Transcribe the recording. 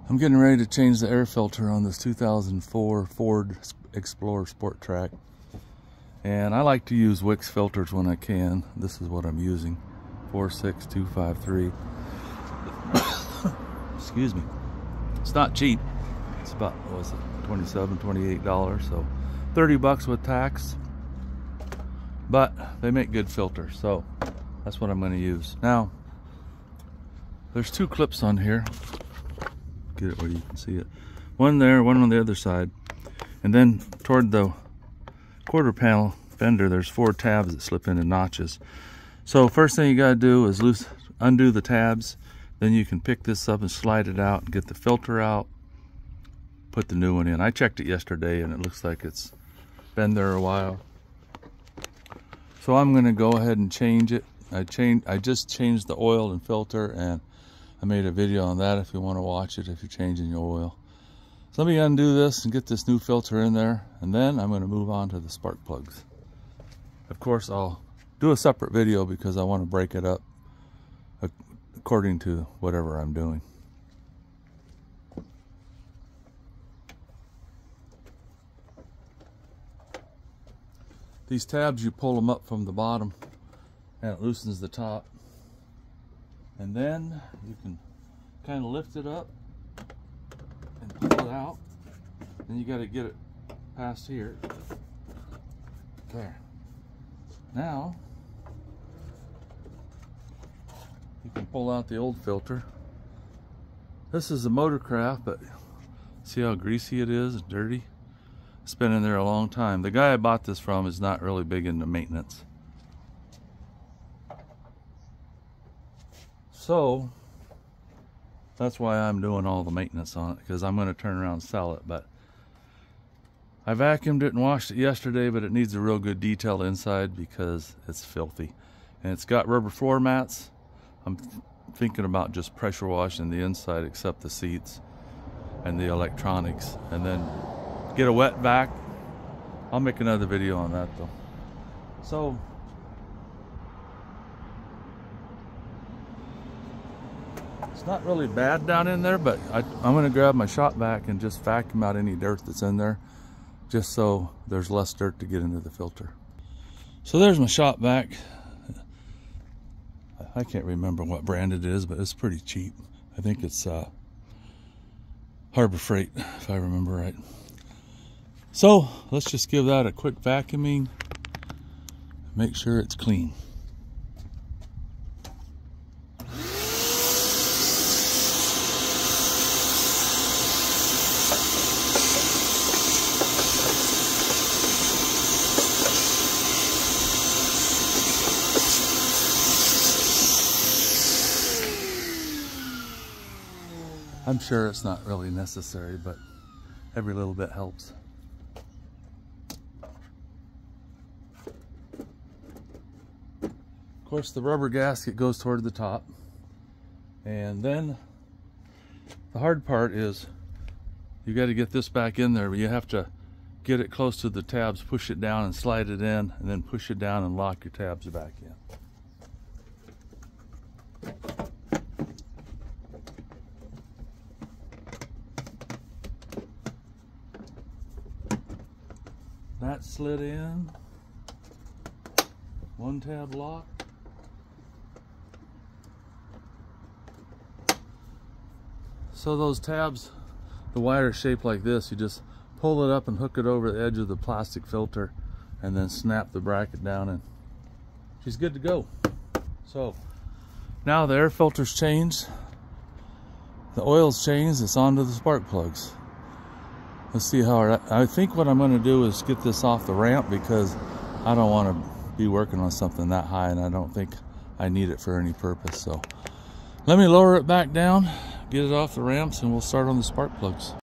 I'm getting ready to change the air filter on this 2004 Ford Explorer Sport Trac. And I like to use Wix filters when I can. This is what I'm using, 46253. Excuse me. It's not cheap. It's about, what was it, $27, $28, so 30 bucks with tax. But they make good filters, so that's what I'm going to use. Now, there's two clips on here. Get it where you can see it. One there, one on the other side. And then toward the quarter panel fender, there's 4 tabs that slip into notches. So first thing you got to do is undo the tabs. Then you can pick this up and slide it out and get the filter out. Put the new one in. I checked it yesterday and it looks like it's been there a while. So I'm going to go ahead and change it. I just changed the oil and filter, and I made a video on that if you want to watch it, if you're changing your oil. So let me undo this and get this new filter in there, and then I'm going to move on to the spark plugs. Of course, I'll do a separate video because I want to break it up according to whatever I'm doing. These tabs, you pull them up from the bottom and it loosens the top. And then you can kind of lift it up and pull it out. Then you got to get it past here. There. Now, you can pull out the old filter. This is a Motorcraft, but see how greasy it is, dirty? It's been in there a long time. The guy I bought this from is not really big into maintenance. So that's why I'm doing all the maintenance on it, because I'm going to turn around and sell it. But I vacuumed it and washed it yesterday, but it needs a real good detail inside because it's filthy. And it's got rubber floor mats. I'm thinking about just pressure washing the inside except the seats and the electronics, and then get a wet vac. I'll make another video on that though. So it's not really bad down in there, but I'm going to grab my shop vac and just vacuum out any dirt that's in there, just so there's less dirt to get into the filter. So there's my shop vac. I can't remember what brand it is, but it's pretty cheap. I think it's Harbor Freight, if I remember right. So let's just give that a quick vacuuming. Make sure it's clean. I'm sure it's not really necessary, but every little bit helps. Of course, the rubber gasket goes toward the top, and then the hard part is you got to get this back in there, but you have to get it close to the tabs, push it down and slide it in, and then push it down and lock your tabs back in. That slid in, one tab locked. So those tabs, the wire is shaped like this. You just pull it up and hook it over the edge of the plastic filter and then snap the bracket down and she's good to go. So now the air filter's changed, the oil's changed, it's onto the spark plugs. Let's see how, I think what I'm going to do is get this off the ramp because I don't want to be working on something that high and I don't think I need it for any purpose. So let me lower it back down, get it off the ramps, and we'll start on the spark plugs.